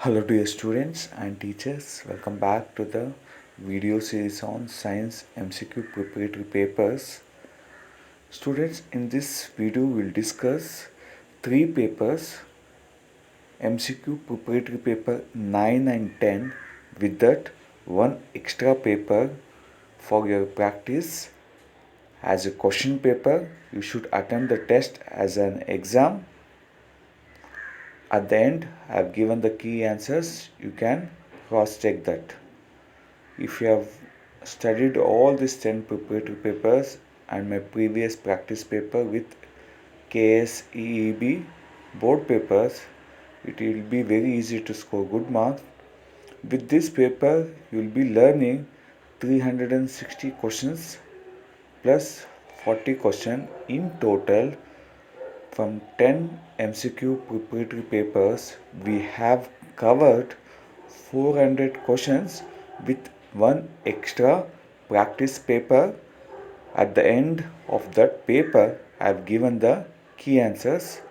Hello dear students and teachers, welcome back to the video series on Science MCQ preparatory papers. Students, in this video we'll discuss 3 papers, MCQ preparatory paper 9 and 10, with that one extra paper for your practice as a question paper. You should attempt the test as an exam. At the end, I have given the key answers. You can cross check that. If you have studied all these 10 preparatory papers and my previous practice paper with KSEEB board papers, it will be very easy to score good marks. With this paper, you will be learning 360 questions plus 40 questions in total. From 10 MCQ preparatory papers, we have covered 400 questions with one extra practice paper. At the end of that paper, I have given the key answers.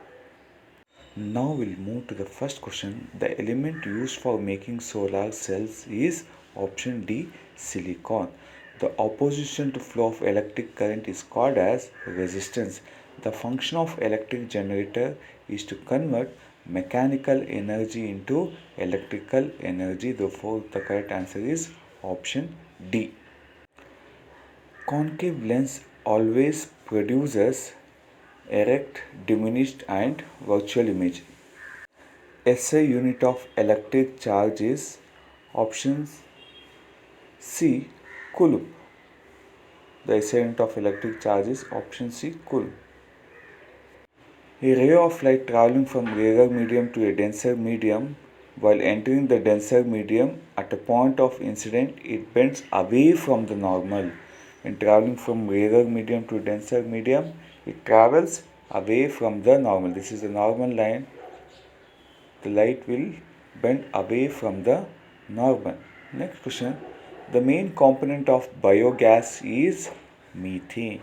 Now we'll move to the first question. The element used for making solar cells is option D, silicon. The opposition to flow of electric current is called as resistance. The function of electric generator is to convert mechanical energy into electrical energy. Therefore, the correct answer is option D. Concave lens always produces erect, diminished and virtual image. SI unit of electric charge is options C, Coulomb. The SI unit of electric charge is option C, Coulomb. A ray of light traveling from rarer medium to a denser medium, while entering the denser medium at a point of incident, it bends away from the normal. When traveling from rarer medium to denser medium, it travels away from the normal. This is the normal line. The light will bend away from the normal. Next question. The main component of biogas is methane.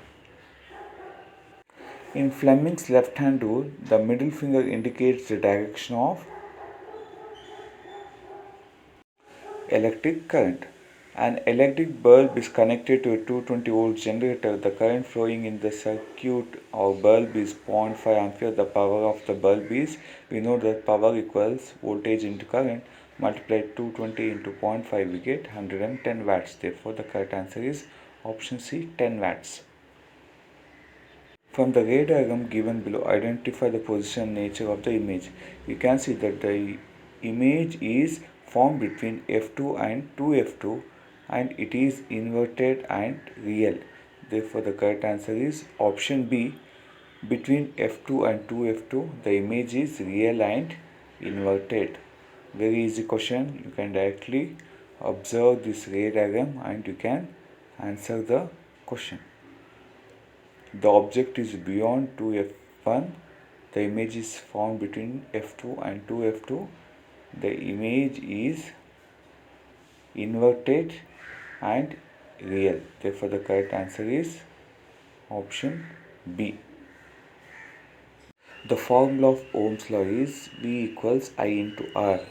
In Fleming's left-hand rule, the middle finger indicates the direction of electric current. An electric bulb is connected to a 220 volt generator. The current flowing in the circuit or bulb is 0.5 ampere. The power of the bulb is, we know that power equals voltage into current, multiplied 220 into 0.5, we get 110 watts. Therefore, the correct answer is option C, 10 watts. From the ray diagram given below, identify the position and nature of the image. You can see that the image is formed between F2 and 2F2 and it is inverted and real. Therefore, the correct answer is option B. Between F2 and 2F2, the image is real and inverted. Very easy question. You can directly observe this ray diagram and you can answer the question. The object is beyond 2F1. The image is found between F2 and 2F2. The image is inverted and real. Therefore, the correct answer is option B. The formula of Ohm's law is V equals I into R.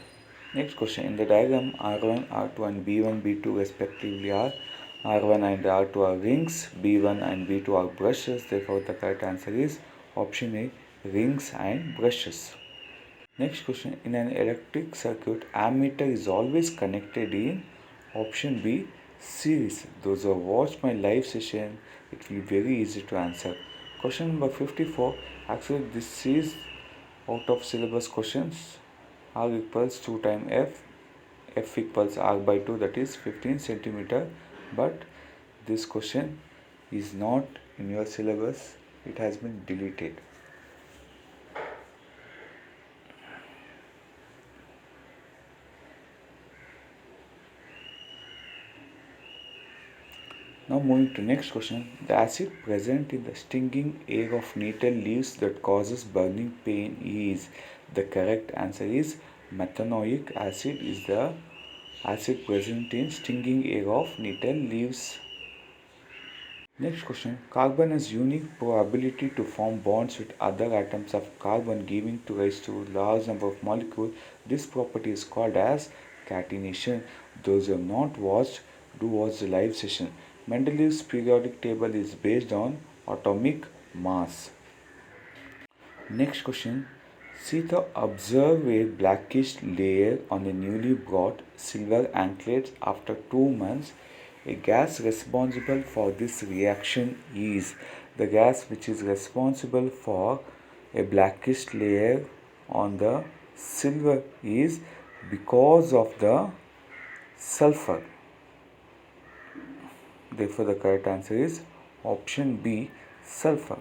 Next question. In the diagram, R1, R2 and B1, B2 respectively are R1 and R2 are rings, B1 and B2 are brushes. Therefore, the correct answer is option A, rings and brushes. Next question. In an electric circuit, ammeter is always connected in option B, series. Those who have watched my live session, it will be very easy to answer. Question number 54. Actually, this is out of syllabus questions. R equals 2 times F equals R by 2, that is 15 centimeter. But this question is not in your syllabus. It has been deleted. Now moving to next question. The acid present in the stinging air of nettle leaves that causes burning pain is, the correct answer is methanoic acid is the acid present in stinging air of nettle leaves. Next question. Carbon has unique probability to form bonds with other atoms of carbon, giving to rise to large number of molecules. This property is called as catenation. Those who have not watched, do watch the live session. Mendeleev's periodic table is based on atomic mass. Next question. Sita observed a blackish layer on a newly brought silver anklet after 2 months. A gas responsible for this reaction is the gas which is responsible for a blackish layer on the silver is because of the sulfur. Therefore, the correct answer is option B, sulfur.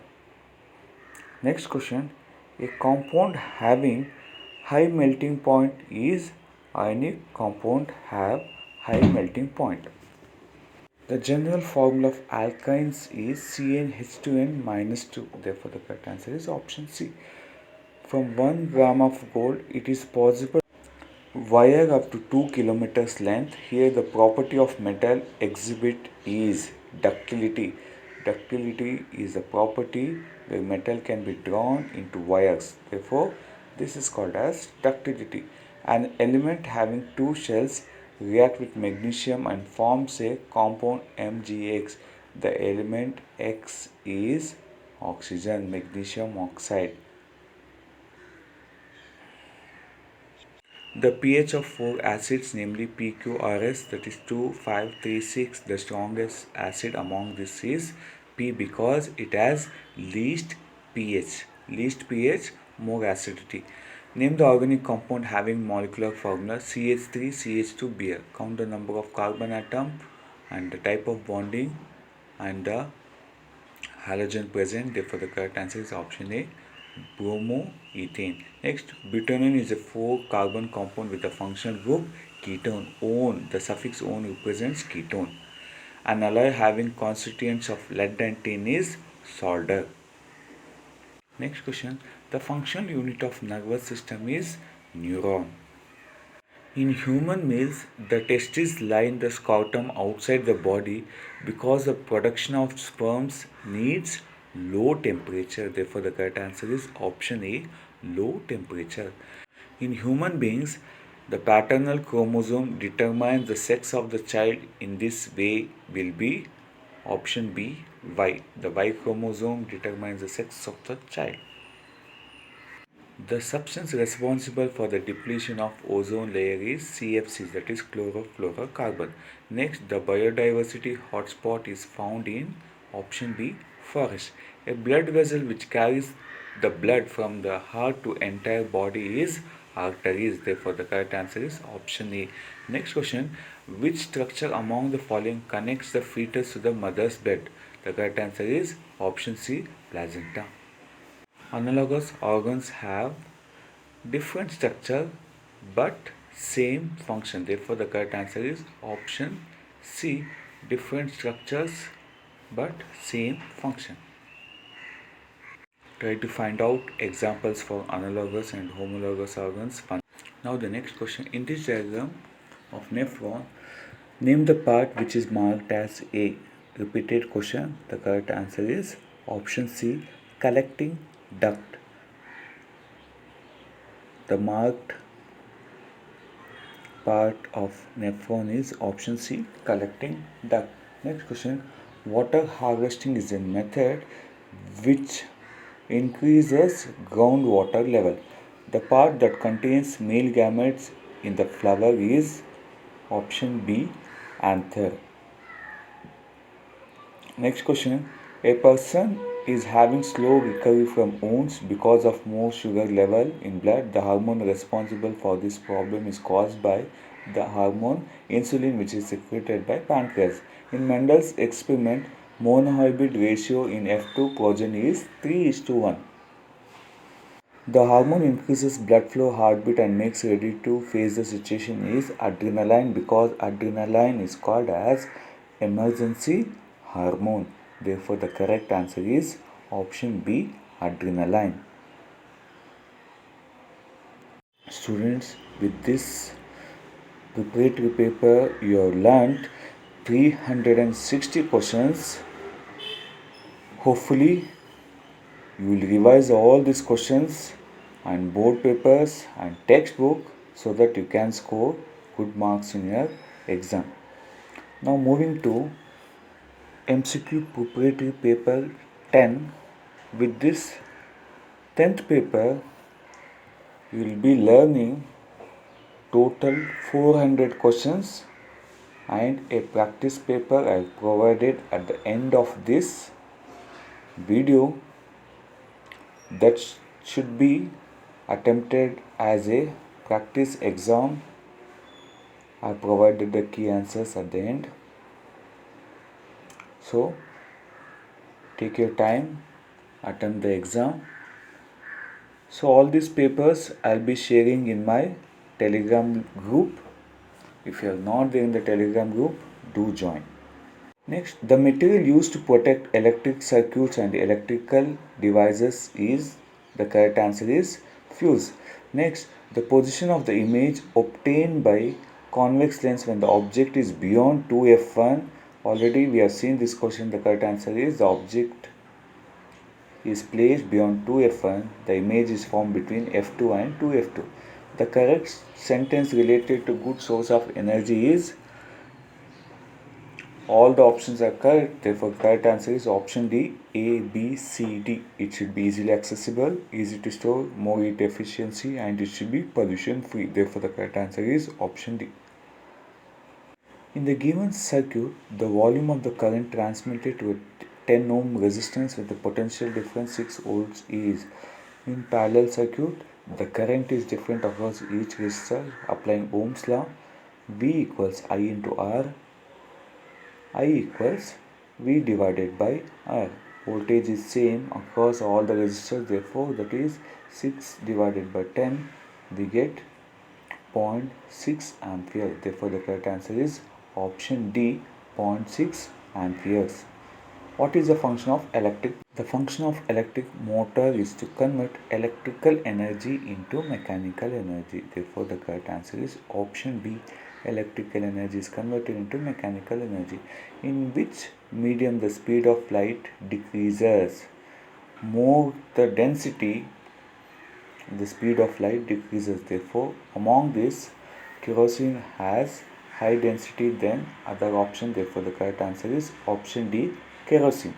Next question. A compound having high melting point is ionic compound have high melting point. The general formula of alkynes is CnH2n minus 2. Therefore, the correct answer is option C. From 1 gram of gold, it is possible wire up to 2 kilometers length. Here, the property of metal exhibit is ductility. Ductility is a property where metal can be drawn into wires. Therefore, this is called as ductility. An element having two shells react with magnesium and forms a compound MgX. The element X is oxygen, magnesium oxide. The pH of 4 acids, namely PQRS, that is 2, 5, 3, 6, the strongest acid among this is P because it has least pH. Least pH, more acidity. Name the organic compound having molecular formula CH3, CH2Br. Count the number of carbon atom and the type of bonding and the halogen present. Therefore, the correct answer is option A, bromoethane. Next, butanone is a 4-carbon compound with a functional group ketone. One, the suffix one represents ketone. An alloy having constituents of lead and tin is solder. Next question. The functional unit of nervous system is neuron. In human males, the testes lie in the scrotum outside the body because the production of sperms needs low temperature. Therefore, the correct answer is option A, low temperature. In human beings, the paternal chromosome determines the sex of the child. In this way will be option B, Y. The Y chromosome determines the sex of the child. The substance responsible for the depletion of ozone layer is CFC, that is chlorofluorocarbon. Next, the biodiversity hotspot is found in option B, forest. A blood vessel which carries the blood from the heart to entire body is arteries. Therefore, the correct answer is option A. Next question, which structure among the following connects the fetus to the mother's bed? The correct answer is option C, placenta. Analogous organs have different structure but same function. Therefore, the correct answer is option C, different structures but same function. Try to find out examples for analogous and homologous organs. Now the next question. In this diagram of nephron, name the part which is marked as A. Repeated question. The correct answer is option C, collecting duct. The marked part of nephron is option C, collecting duct. Next question. Water harvesting is a method which increases groundwater level. The part that contains male gametes in the flower is option B, anther. Next question. A person is having slow recovery from wounds because of more sugar level in blood. The hormone responsible for this problem is caused by the hormone insulin, which is secreted by pancreas. In Mendel's experiment, monohybrid ratio in F2 progeny is 3:1. The hormone increases blood flow, heartbeat and makes ready to face the situation is adrenaline because adrenaline is called as emergency hormone. Therefore, the correct answer is option B, adrenaline. Students, with this preparatory paper, you have learnt 360 questions Hopefully you will revise all these questions and board papers and textbook so that you can score good marks in your exam. Now moving to MCQ preparatory paper 10. With this 10th paper you will be learning total 400 questions and a practice paper I have provided at the end of this video that should be attempted as a practice exam. I provided the key answers at the end. So take your time, attempt the exam. So all these papers I'll be sharing in my Telegram group. If you are not there in the Telegram group, do join. Next, the material used to protect electric circuits and electrical devices is, the correct answer is fuse. Next, the position of the image obtained by convex lens when the object is beyond 2f1. Already we have seen this question. The correct answer is the object is placed beyond 2f1. The image is formed between f2 and 2f2. The correct sentence related to good source of energy is, all the options are correct, therefore correct answer is option D, A, B, C, D. It should be easily accessible, easy to store, more heat efficiency, and it should be pollution free. Therefore the correct answer is option D. In the given circuit, the volume of the current transmitted to a 10 ohm resistance with the potential difference 6 volts is, in parallel circuit, the current is different across each resistor. Applying Ohm's law, V equals I into R. I equals V divided by R. Voltage is same across all the resistors, therefore that is 6 divided by 10, we get 0.6 ampere. Therefore the correct answer is option D, 0.6 amperes. What is the function of electric? The function of electric motor is to convert electrical energy into mechanical energy. Therefore the correct answer is option B. Electrical energy is converted into mechanical energy. In which medium the speed of light decreases? More the density, the speed of light decreases. Therefore among this, kerosene has high density than other option. Therefore the correct answer is option D, kerosene.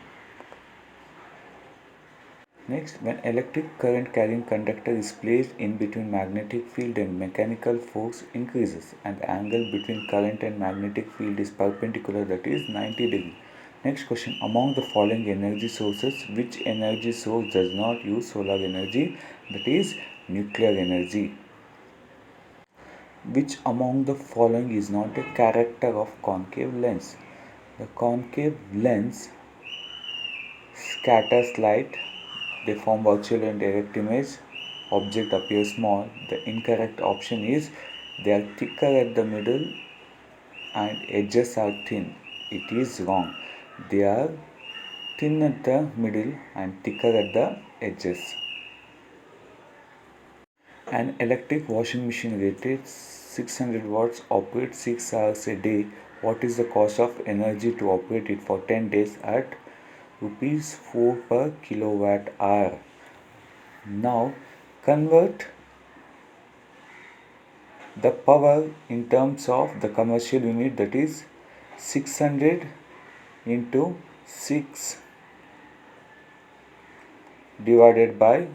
Next, when electric current carrying conductor is placed in between magnetic field and mechanical force increases, and the angle between current and magnetic field is perpendicular, that is 90 degree. Next question, among the following energy sources, which energy source does not use solar energy, that is nuclear energy? Which among the following is not a character of concave lens? The concave lens scatters light, they form virtual and direct image, object appears small. The incorrect option is they are thicker at the middle and edges are thin. It is wrong. They are thin at the middle and thicker at the edges. An electric washing machine rated 600 watts operates 6 hours a day. What is the cost of energy to operate it for 10 days at rupees 4 per kilowatt hour? Now convert the power in terms of the commercial unit, that is 600 into 6 divided by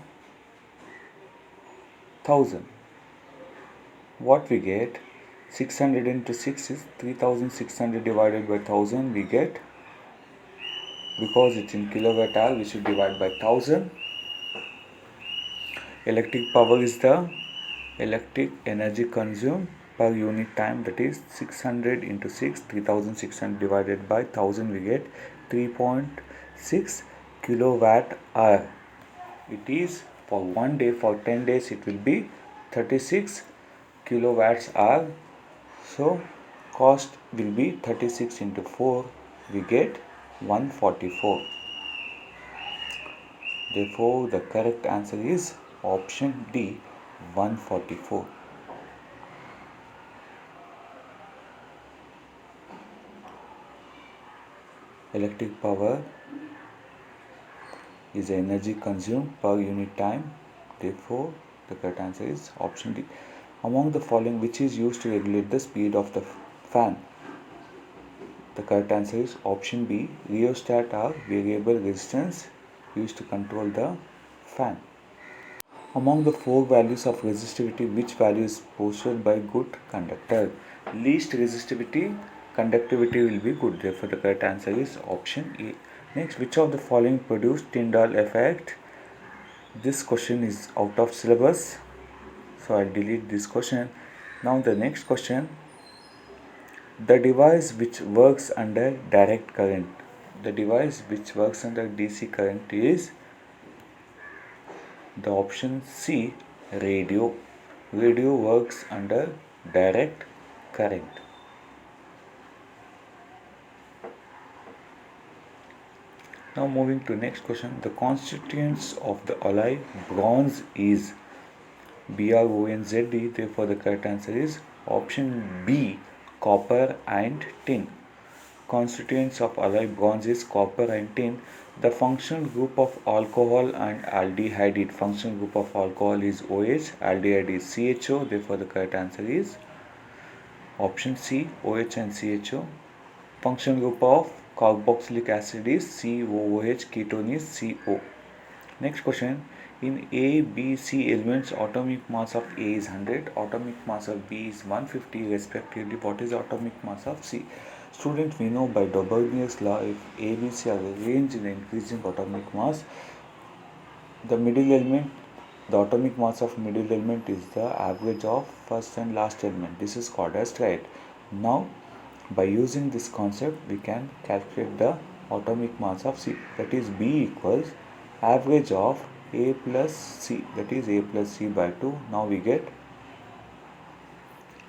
1000. What we get? 600 into 6 is 3600 divided by 1000. We get, because it's in kilowatt hour, we should divide by 1000. Electric power is the electric energy consumed per unit time, that is 600 into 6, 3600 divided by 1000, we get 3.6 kilowatt hour. It is for one day, for 10 days it will be 36 kilowatts hour. So cost will be 36 into 4, we get 144. Therefore the correct answer is option D, 144. Electric power is the energy consumed per unit time. Therefore, the correct answer is option D. Among the following, which is used to regulate the speed of the fan? The correct answer is option B. Rheostat or variable resistance used to control the fan. Among the four values of resistivity, which value is posted by good conductor? Least resistivity, conductivity will be good. Therefore, the correct answer is option A. Next, which of the following produce Tyndall effect? This question is out of syllabus, so I'll delete this question. Now the next question, the device which works under direct current. The device which works under DC current is the option C, radio. Radio works under direct current. Now moving to next question, the constituents of the alloy bronze is BRONZE. Therefore, the correct answer is option B, copper and tin. Constituents of alloy bronze is copper and tin. The functional group of alcohol and aldehyde. Functional group of alcohol is OH, aldehyde is CHO. Therefore, the correct answer is option C, OH and CHO. Functional group of carboxylic acid is COOH, ketone is CO. Next question, in A, B, C elements, atomic mass of A is 100, atomic mass of B is 150 respectively. What is atomic mass of C? Students, we know by Dobrunski's law, if A, B, C are arranged in increasing atomic mass, the middle element, the atomic mass of middle element is the average of first and last element. This is called as triad. Now, by using this concept, we can calculate the atomic mass of C. That is B equals average of A plus C, that is A plus C by 2. Now we get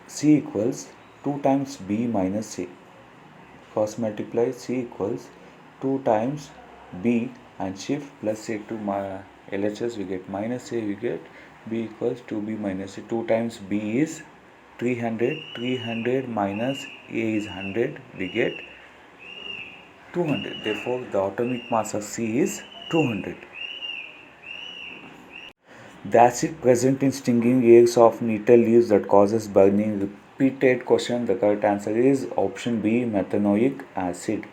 C equals 2 times B minus A. Cross multiply, C equals 2 times B and shift plus A to LHS, we get minus A, we get B equals 2B minus A. 2 times B is 300, 300 minus A is 100, we get 200. Therefore, the atomic mass of C is 200. The acid present in stinging eggs of nettle leaves that causes burning. Repeated question. The correct answer is option B, methanoic acid.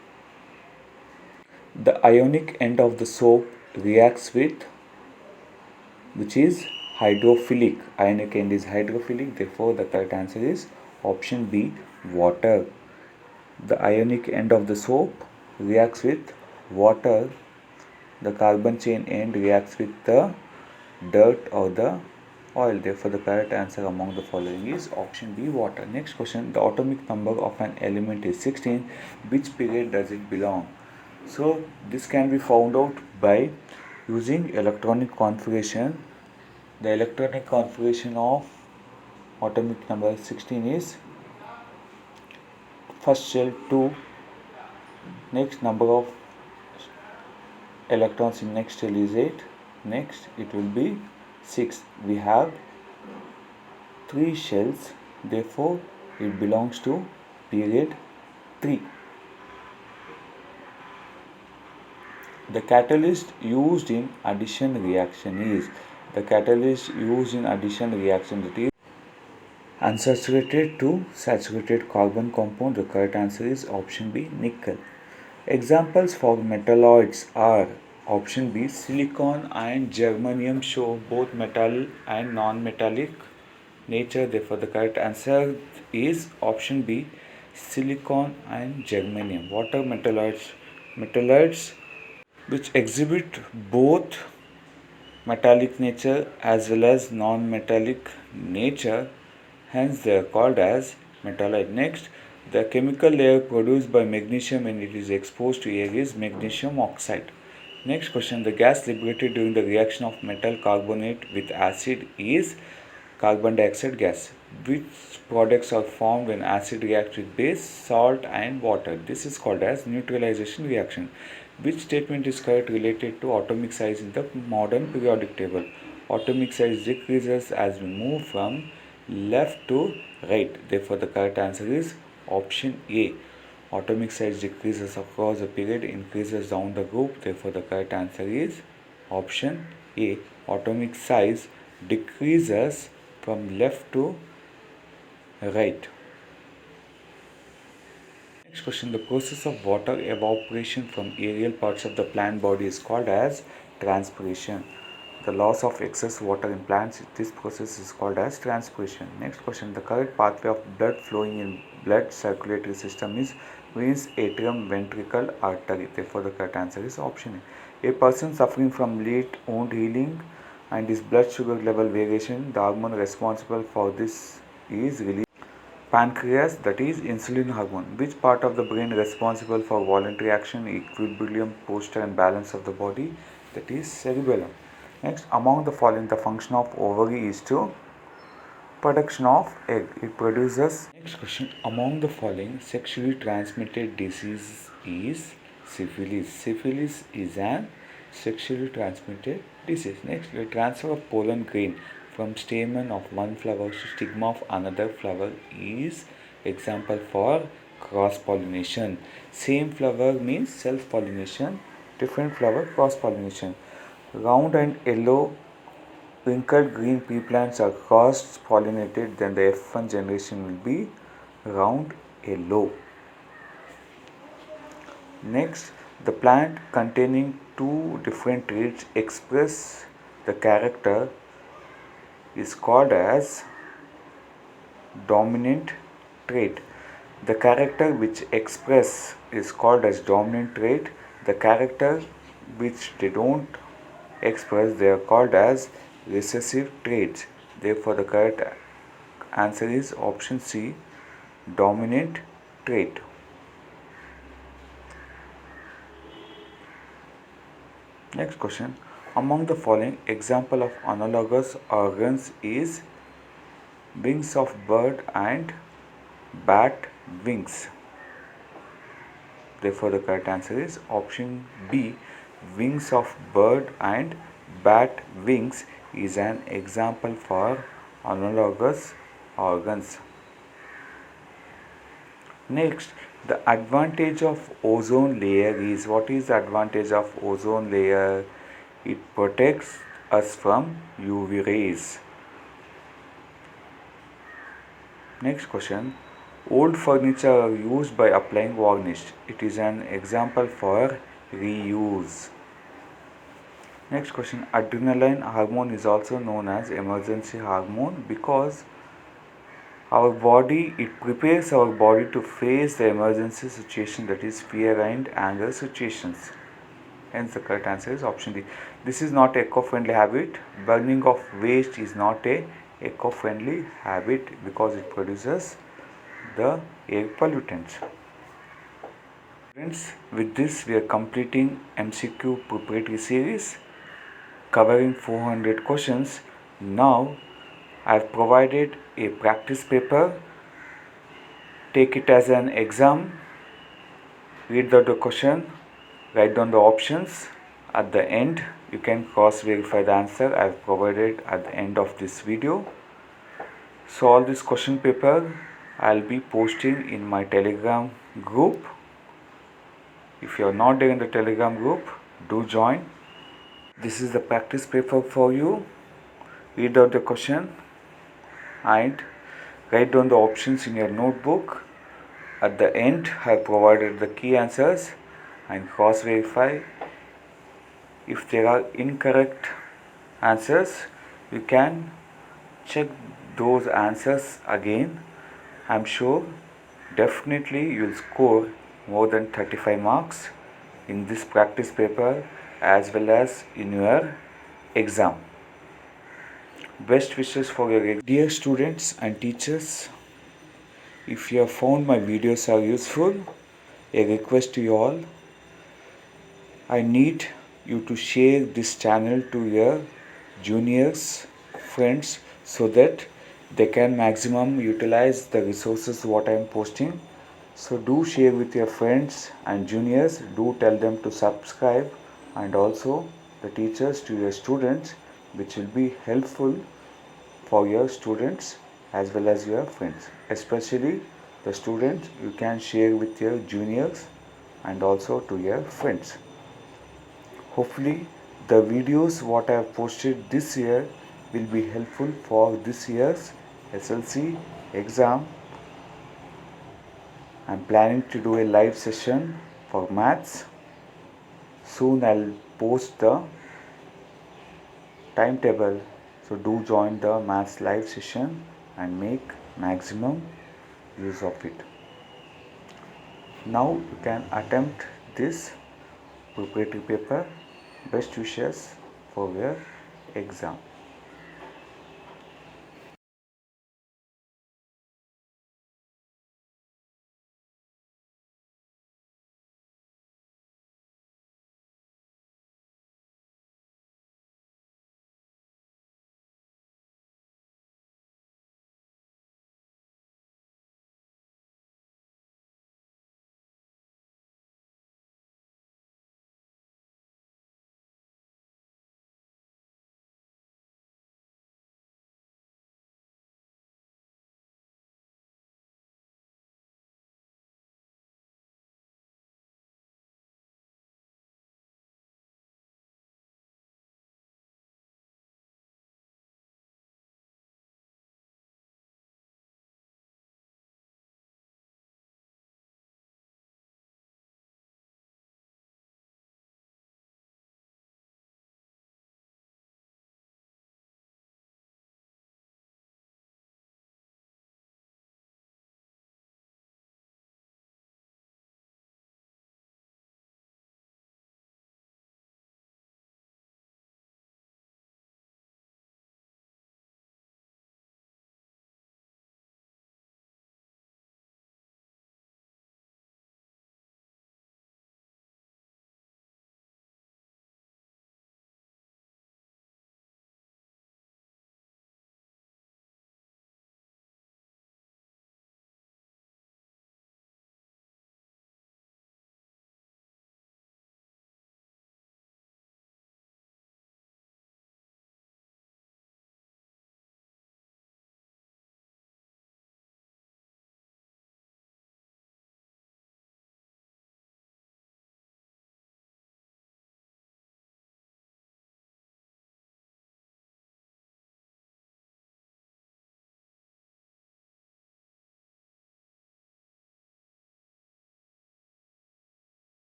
The ionic end of the soap reacts with, which is hydrophilic. Ionic end is hydrophilic. Therefore, the correct answer is option B, water. The ionic end of the soap reacts with water. The carbon chain end reacts with the dirt or the oil. Therefore, the correct answer among the following is option B, water. Next question, the atomic number of an element is 16. Which period does it belong? So, this can be found out by using electronic configuration. The electronic configuration of atomic number 16 is first shell 2, next number of electrons in next shell is 8, next it will be 6. We have 3 shells, therefore it belongs to period 3. The catalyst used in addition reaction is, the catalyst used in addition reaction, that is unsaturated to saturated carbon compound. The correct answer is option B, nickel. Examples for metalloids are option B, silicon and germanium show both metal and non-metallic nature. Therefore, the correct answer is option B, silicon and germanium. What are metalloids? Metalloids which exhibit both metallic nature as well as non-metallic nature, hence they are called as metalloid. Next, the chemical layer produced by magnesium when it is exposed to air is magnesium oxide. Next question, the gas liberated during the reaction of metal carbonate with acid is carbon dioxide gas. Which products are formed when acid reacts with base, salt and water? This is called as neutralization reaction. Which statement is correct related to atomic size in the modern periodic table? Atomic size decreases as we move from left to right. Therefore, the correct answer is option A. Atomic size decreases across the period, increases down the group. Therefore, the correct answer is Option A. Atomic size decreases from left to right. Next question. The process of water evaporation from aerial parts of the plant body is called as transpiration. The loss of excess water in plants, this process is called as transpiration. Next question. The correct pathway of blood flowing in blood circulatory system is veins, atrium, ventricle, artery. Therefore, the correct answer is option A. A person suffering from late wound healing and his blood sugar level variation, the hormone responsible for this is released. Pancreas, that is insulin hormone. Which part of the brain responsible for voluntary action, equilibrium, posture and balance of the body? That is cerebellum. Next, among the following, the function of ovary is to production of egg. It produces. Next question, among the following, sexually transmitted disease is syphilis. Syphilis is an sexually transmitted disease. Next, the transfer of pollen grain from stamen of one flower to stigma of another flower is example for cross pollination. Same flower means self pollination, different flower cross pollination. Round and yellow wrinkled green pea plants are cross pollinated, then the F1 generation will be round yellow. Next, the plant containing two different traits express the character is called as dominant trait. The character which express is called as dominant trait. The character which they don't express, they are called as recessive traits. Therefore, the correct answer is option C, dominant trait. Next question. Among the following, example of analogous organs is wings of bird and bat wings. Therefore, the correct answer is option B, wings of bird and bat wings is an example for analogous organs. Next, the advantage of ozone layer is, what is the advantage of ozone layer? It protects us from UV rays. Next question, old furniture are used by applying varnish. It is an example for reuse. Next question, adrenaline hormone is also known as emergency hormone because our body, it prepares our body to face the emergency situation, that is fear and anger situations. Hence the correct answer is option D. This is not an eco-friendly habit. Burning of waste is not a eco-friendly habit because it produces the air pollutants. Friends, with this we are completing MCQ preparatory series covering 400 questions. Now I have provided a practice paper. Take it as an exam. Read the question, write down the options. At the end, you can cross verify the answer I have provided at the end of this video. So all this question paper I'll be posting in my Telegram group. If you are not there in the Telegram group, do join. This is the practice paper for you. Read out the question and write down the options in your notebook. At the end, I have provided the key answers and cross verify. If there are incorrect answers, you can check those answers again. I'm sure definitely you'll score more than 35 marks in this practice paper as well as in your exam. Best wishes for your exam. Dear students and teachers, if you have found my videos are useful, a request to you all, I need you to share this channel to your juniors, friends, so that they can maximum utilize the resources what I am posting. So do share with your friends and juniors, do tell them to subscribe, and also the teachers to your students, which will be helpful for your students as well as your friends. Especially the students, you can share with your juniors and also to your friends. Hopefully The videos what I have posted this year will be helpful for this year's SLC exam. I'm planning to do a live session for maths. Soon I'll post the timetable, so do join the maths live session and make maximum use of it. Now you can attempt this preparatory paper. Best wishes for your exam.